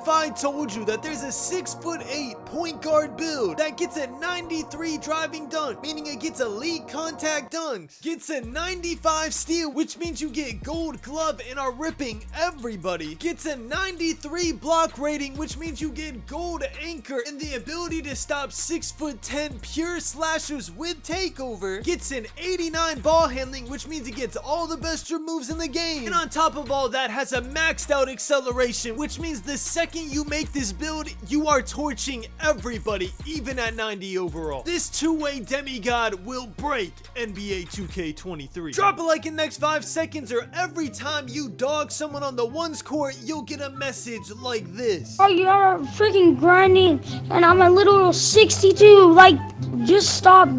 I told you that there's a 6'8" point guard build that gets a 93 driving dunk, meaning it gets elite contact dunks, gets a 95 steal, which means you get gold glove and are ripping everybody, gets a 93 block rating, which means you get gold anchor and the ability to stop 6'10" pure slashers with takeover, gets an 89 ball handling, which means it gets all the best moves in the game, and on top of all that has a maxed out acceleration, which means the second you make this build, you are torching everybody, even at 90 overall. This two-way demigod will break NBA 2K23. Drop a like in the next 5 seconds, or every time you dog someone on the ones court, you'll get a message like this. Oh, you're freaking grinding, and I'm a little 62. Like, just stop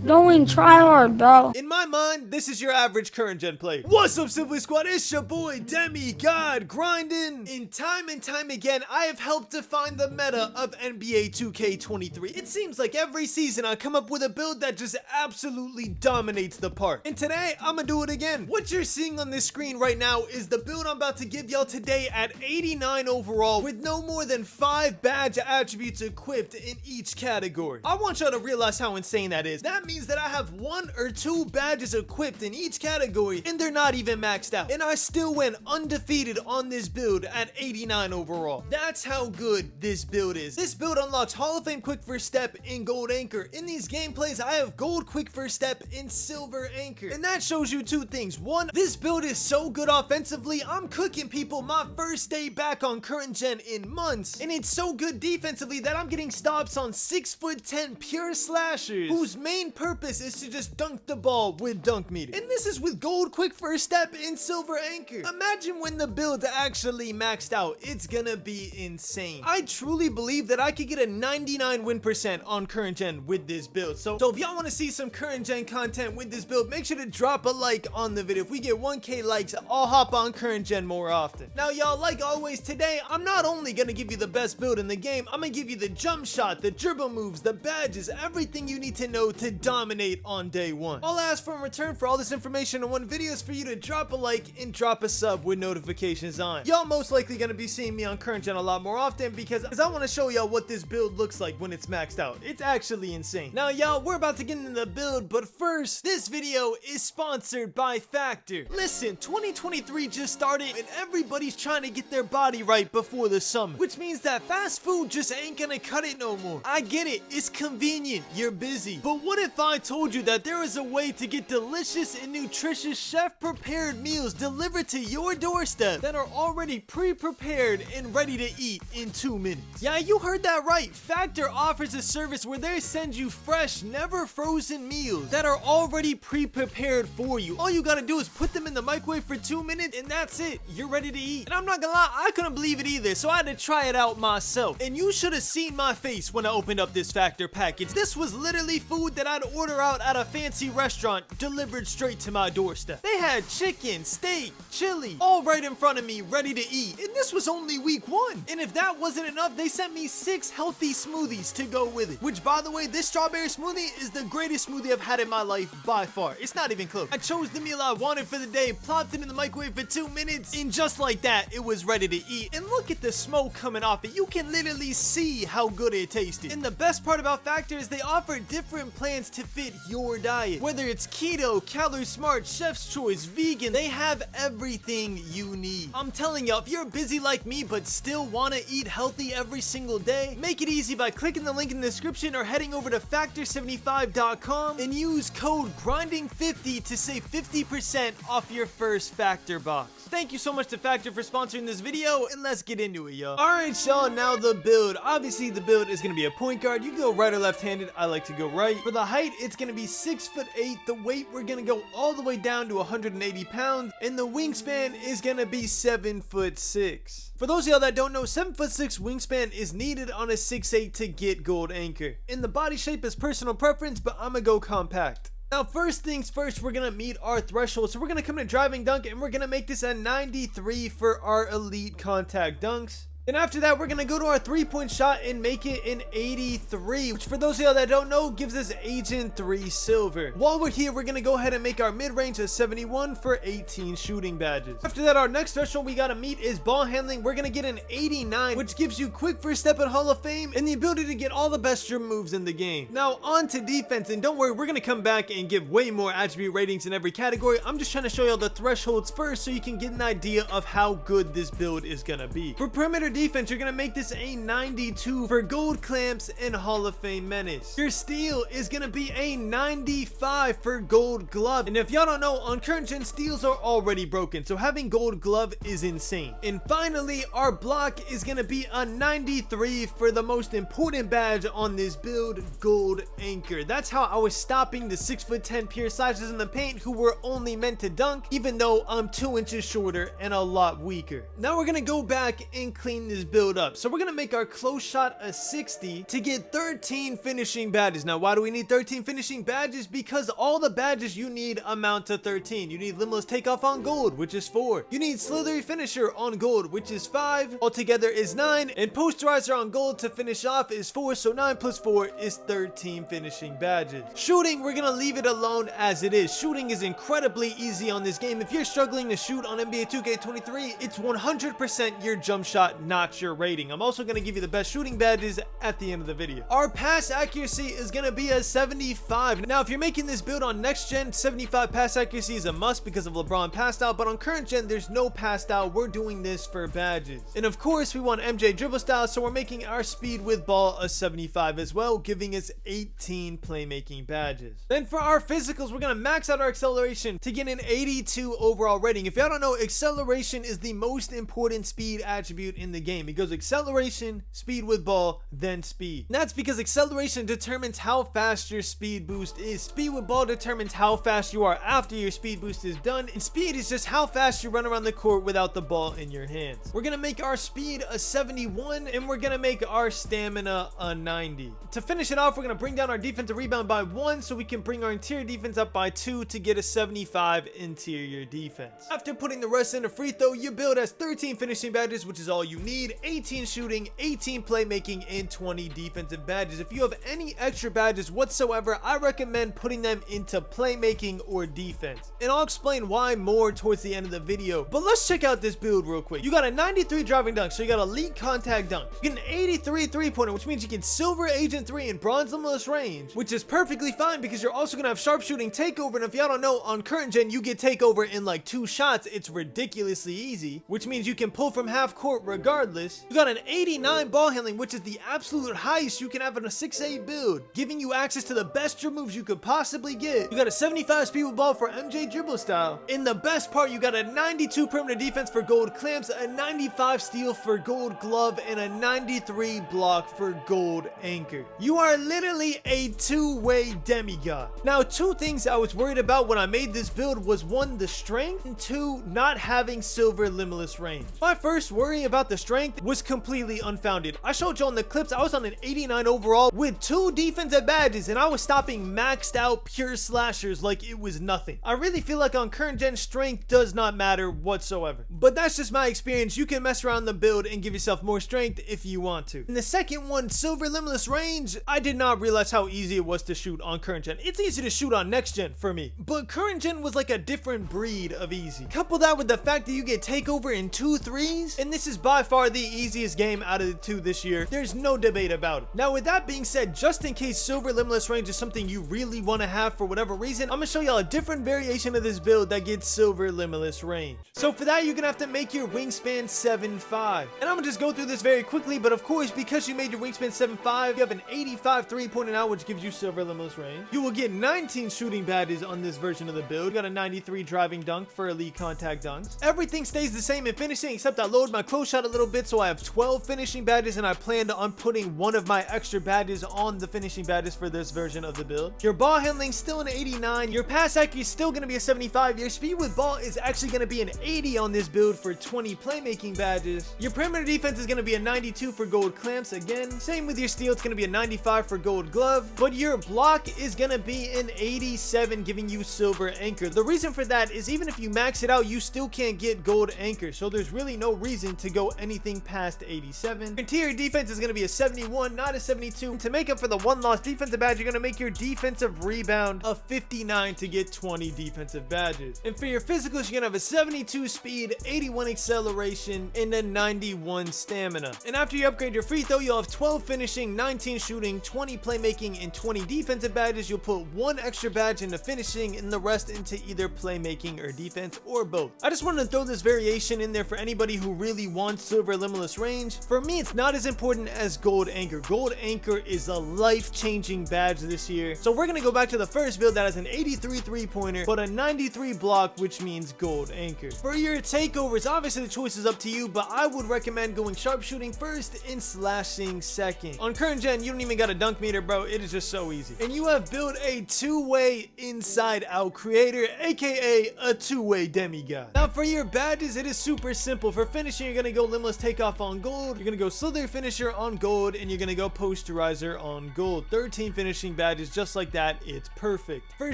going try hard, bro. In my mind, this is your average current gen player. What's up, Simply Squad? It's your boy Demigod grinding. In time and time again, I have helped define the meta of NBA 2K23. It seems like every season I come up with a build that just absolutely dominates the park. And today, I'm gonna do it again. What you're seeing on this screen right now is the build I'm about to give y'all today at 89 overall with no more than 5 badge attributes equipped in each category. I want y'all to realize how insane that is. That means that I have 1 or 2 badges equipped in each category and they're not even maxed out, and I still went undefeated on this build at 89 overall. That's how good this build is. This build unlocks Hall of Fame quick first step and gold anchor. In these gameplays, I have gold quick first step and silver anchor, and that shows you 2 things. 1, this build is so good offensively, I'm cooking people my first day back on current gen in months, and it's so good defensively that I'm getting stops on 6'10" pure slashers whose main purpose is to just dunk the ball with dunk meter. And this is with gold quick first step and silver anchor. Imagine when the build actually maxed out. It's gonna be insane. I truly believe that I could get a 99 win percent on current gen with this build. So if y'all want to see some current gen content with this build, make sure to drop a like on the video. If we get 1K likes, I'll hop on current gen more often. Now y'all, like always, today I'm not only gonna give you the best build in the game, I'm gonna give you the jump shot, the dribble moves, the badges, everything you need to know to dominate on day one. All I ask for in return for all this information in one video is for you to drop a like and drop a sub with notifications on. Y'all most likely gonna be seeing me on current gen a lot more often because I want to show y'all what this build looks like when it's maxed out. It's actually insane. Now y'all, we're about to get into the build, but first, this video is sponsored by Factor. Listen, 2023 just started and everybody's trying to get their body right before the summer, which means that fast food just ain't gonna cut it no more. I get it, it's convenient, you're busy, but what if I told you that there is a way to get delicious and nutritious chef-prepared meals delivered to your doorstep that are already pre-prepared and ready to eat in 2 minutes? Yeah, you heard that right. Factor offers a service where they send you fresh, never frozen meals that are already pre-prepared for you. All you gotta do is put them in the microwave for 2 minutes and that's it. You're ready to eat. And I'm not gonna lie, I couldn't believe it either, so I had to try it out myself. And you should have seen my face when I opened up this Factor package. This was literally food that I'd order out at a fancy restaurant delivered straight to my doorstep. They had chicken, steak, chili, all right in front of me, ready to eat. And this was only week 1. And if that wasn't enough, they sent me 6 healthy smoothies to go with it. Which, by the way, this strawberry smoothie is the greatest smoothie I've had in my life by far. It's not even close. I chose the meal I wanted for the day, plopped it in the microwave for 2 minutes, and just like that, it was ready to eat. And look at the smoke coming off it. You can literally see how good it tasted. And the best part about Factor is they offer different plans to fit your diet. Whether it's keto, calorie smart, chef's choice, vegan, they have everything you need. I'm telling y'all, if you're busy like me but still want to eat healthy every single day, make it easy by clicking the link in the description or heading over to factor75.com and use code GRINDING50 to save 50% off your first Factor box. Thank you so much to Factor for sponsoring this video, and let's get into it, y'all. Alright, y'all, now the build. Obviously, the build is going to be a point guard. You can go right or left-handed. I like to go right. For the height, it's going to be 6'8". The weight, we're going to go all the way down to 180 pounds, and the wingspan is going to be 7'6". For those of y'all that don't know, 7'6" wingspan is needed on a 6'8" to get gold anchor. And the body shape is personal preference, but I'm going to go compact. Now, first things first, we're going to meet our threshold. So we're going to come to driving dunk and we're going to make this a 93 for our elite contact dunks. And after that, we're gonna go to our 3-point shot and make it an 83, which for those of y'all that don't know, gives us Agent 3 silver. While we're here, we're gonna go ahead and make our mid-range a 71 for 18 shooting badges. After that, our next threshold we gotta meet is ball handling. We're gonna get an 89, which gives you quick first step at Hall of Fame and the ability to get all the best dribble moves in the game. Now on to defense, and don't worry, we're gonna come back and give way more attribute ratings in every category. I'm just trying to show y'all the thresholds first so you can get an idea of how good this build is gonna be. For perimeter defense, you're gonna make this a 92 for gold clamps and Hall of Fame menace. Your steal is gonna be a 95 for gold glove, and if y'all don't know, on current gen steals are already broken, so having gold glove is insane. And finally, our block is gonna be a 93 for the most important badge on this build, gold anchor. That's how I was stopping the 6'10" pure sizes in the paint who were only meant to dunk, even though I'm 2 inches shorter and a lot weaker. Now we're gonna go back and clean this build up. So we're gonna make our close shot a 60 to get 13 finishing badges. Now why do we need 13 finishing badges? Because all the badges you need amount to 13. You need limitless takeoff on gold, which is 4. You need slithery finisher on gold, which is 5. Altogether is 9. And posterizer on gold to finish off is 4. So 9 plus 4 is 13 finishing badges. Shooting, we're gonna leave it alone as it is. Shooting is incredibly easy on this game. If you're struggling to shoot on NBA 2K23, it's 100% your jump shot, not your rating. I'm also gonna give you the best shooting badges at the end of the video. Our pass accuracy is gonna be a 75. Now, if you're making this build on next gen, 75 pass accuracy is a must because of LeBron passed out, but on current gen, there's no passed out. We're doing this for badges. And of course, we want MJ dribble style, so we're making our speed with ball a 75 as well, giving us 18 playmaking badges. Then for our physicals, we're gonna max out our acceleration to get an 82 overall rating. If y'all don't know, acceleration is the most important speed attribute in the game. It goes acceleration, speed with ball, then speed. And that's because acceleration determines how fast your speed boost is. Speed with ball determines how fast you are after your speed boost is done, and speed is just how fast you run around the court without the ball in your hands. We're gonna make our speed a 71, and we're gonna make our stamina a 90. To finish it off, we're gonna bring down our defensive rebound by 1 so we can bring our interior defense up by 2 to get a 75 interior defense. After putting the rest in a free throw, your build has 13 finishing badges, which is all you need, 18 shooting, 18 playmaking, and 20 defensive badges. If you have any extra badges whatsoever, I recommend putting them into playmaking or defense, and I'll explain why more towards the end of the video. But let's check out this build real quick. You got a 93 driving dunk, so you got elite contact dunk. You get an 83 3-pointer, which means you get silver Agent 3 and bronze limitless range, which is perfectly fine because you're also gonna have sharpshooting takeover. And if y'all don't know, on current gen you get takeover in like 2 shots. It's ridiculously easy, which means you can pull from half court regardless. You got an 89 ball handling, which is the absolute highest you can have in a 6A build, giving you access to the best dribble moves you could possibly get. You got a 75 speed with ball for MJ dribble style. In the best part, you got a 92 perimeter defense for gold clamps, a 95 steal for gold glove, and a 93 block for gold anchor. You are literally a 2-way demigod. Now, 2 things I was worried about when I made this build was 1, the strength, and 2, not having silver limitless range. My first worry about the strength was completely unfounded. I showed you on the clips I was on an 89 overall with 2 defensive badges, and I was stopping maxed out pure slashers like it was nothing. I really feel like on current gen, strength does not matter whatsoever, but that's just my experience. You can mess around the build and give yourself more strength if you want to. And the second one, silver limitless range, I did not realize how easy it was to shoot on current gen. It's easy to shoot on next gen for me, but current gen was like a different breed of easy. Couple that with the fact that you get takeover in 2 threes, and this is by far the easiest game out of the 2 this year. There's no debate about it. Now with that being said, just in case silver limitless range is something you really want to have for whatever reason, I'm gonna show y'all a different variation of this build that gets silver limitless range. So for that, you're gonna have to make your wingspan 7'5", and I'm gonna just go through this very quickly. But of course, because you made your wingspan 7'5", you have an 85 3-pointer now, which gives you silver limitless range. You will get 19 shooting badges on this version of the build. You got a 93 driving dunk for elite contact dunks. Everything stays the same in finishing, except I lowered my close shot a little bit, so I have 12 finishing badges, and I planned on putting one of my extra badges on the finishing badges for this version of the build. Your ball handling still an 89. Your pass accuracy is still going to be a 75. Your speed with ball is actually going to be an 80 on this build for 20 playmaking badges. Your perimeter defense is going to be a 92 for gold clamps again. Same with your steal, it's going to be a 95 for gold glove. But your block is going to be an 87, giving you silver anchor. The reason for that is even if you max it out, you still can't get gold anchor. So there's really no reason to go anything anything past 87. Interior defense is going to be a 71, not a 72. To make up for the 1 lost defensive badge, you're going to make your defensive rebound a 59 to get 20 defensive badges. And for your physicals, you're going to have a 72 speed, 81 acceleration, and a 91 stamina. And after you upgrade your free throw, you'll have 12 finishing, 19 shooting, 20 playmaking, and 20 defensive badges. You'll put 1 extra badge into finishing and the rest into either playmaking or defense, or both. I just wanted to throw this variation in there for anybody who really wants silver limitless range. For me, it's not as important as gold anchor. Gold anchor is a life-changing badge this year. So we're gonna go back to the first build that has an 83 3-pointer, but a 93 block, which means gold anchor. For your takeovers, obviously the choice is up to you, but I would recommend going sharpshooting first and slashing second. On current gen, you don't even got a dunk meter, bro. It is just so easy. And you have built a two-way inside out creator, aka a two-way demigod. Now for your badges, it is super simple. For finishing, you're gonna go limitless takeoff on gold, you're gonna go slither finisher on gold, and you're gonna go posterizer on gold. 13 finishing badges, just like that. It's perfect. For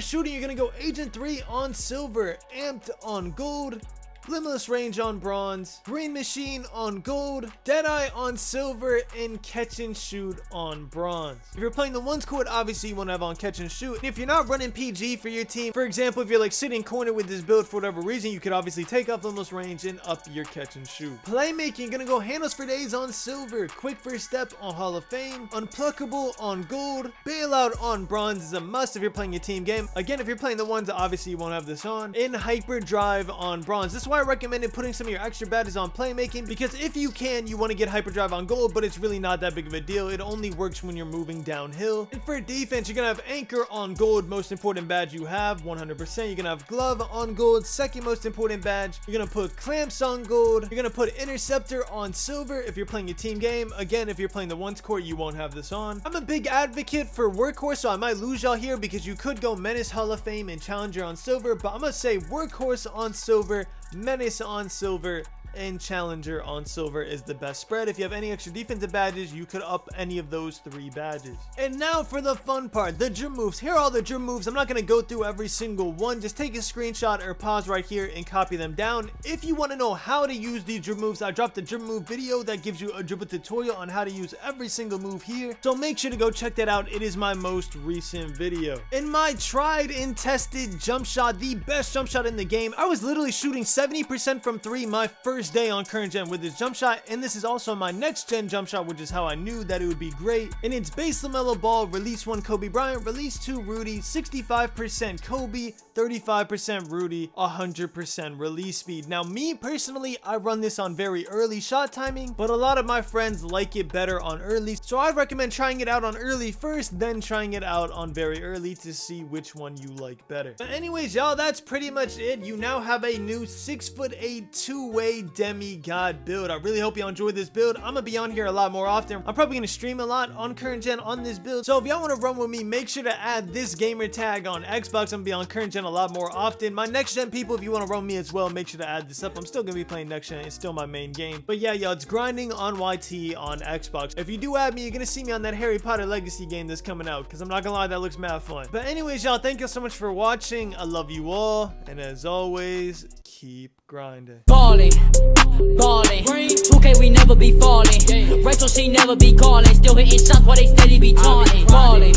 shooting, you're gonna go agent 3 on silver, amped on gold, limitless range on bronze, green machine on gold, deadeye on silver, and catch and shoot on bronze. If you're playing the ones court, obviously you want to have on catch and shoot. And if you're not running PG for your team, for example, if you're like sitting corner with this build for whatever reason, you could obviously take off limitless range and up your catch and shoot. Playmaking, you're gonna go handles for days on silver, quick first step on Hall of Fame, unpluckable on gold, bailout on bronze is a must if you're playing your team game. Again, if you're playing the ones, obviously you won't have this on, and hyperdrive on bronze. This is why I recommended putting some of your extra badges on playmaking, because if you can, you want to get hyperdrive on gold, but it's really not that big of a deal. It only works when you're moving downhill. And for defense, you're gonna have anchor on gold, most important badge you have, 100%. You're gonna have glove on gold, second most important badge. You're gonna put clamps on gold. You're gonna put interceptor on silver if you're playing a team game. Again, if you're playing the ones court, you won't have this on. I'm a big advocate for workhorse, so I might lose y'all here because you could go menace, Hall of Fame, and challenger on silver, but I'm gonna say workhorse on silver, menace on silver, and challenger on silver is the best spread. If you have any extra defensive badges, you could up any of those 3 badges. And now for the fun part, the gym moves. Here are all the gym moves. I'm not going to go through every single one. Just take a screenshot or pause right here and copy them down. If you want to know how to use these gym moves, I dropped a gym move video that gives you a dribble tutorial on how to use every single move here, so make sure to go check that out. It is my most recent video. In my tried and tested jump shot, the best jump shot in the game, I was literally shooting 70% from 3 my first day on current gen with this jump shot, and this is also my next gen jump shot, which is how I knew that it would be great. And it's base LaMelo Ball, release 1 Kobe Bryant, release 2 Rudy, 65% Kobe, 35% Rudy, 100% release speed. Now me personally, I run this on very early shot timing, but a lot of my friends like it better on early, so I'd recommend trying it out on early first, then trying it out on very early to see which one you like better. But anyways, y'all, that's pretty much it. You now have a new 6'8" two-way demigod build. I really hope y'all enjoyed this build. I'm gonna be on here a lot more often. I'm probably gonna stream a lot on current gen on this build, so if y'all want to run with me, make sure to add this gamer tag on Xbox. I'm gonna be on current gen a lot more often. My next gen people, if you want to run me as well, make sure to add this up. I'm still gonna be playing next gen. It's still my main game. But yeah, y'all, it's grinding on YT on Xbox. If you do add me, you're gonna see me on that Harry Potter Legacy game that's coming out, because I'm not gonna lie, that looks mad fun. But anyways, y'all, thank you so much for watching. I love you all, and as always, keep grinding. Ballin', 2K we never be falling. Rachel she never be calling. Still hitting shots while they steady be taunting. Ballin',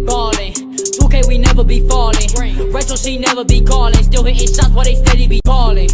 2K we never be falling. Rachel she never be calling. Still hitting shots while they steady be ballin'.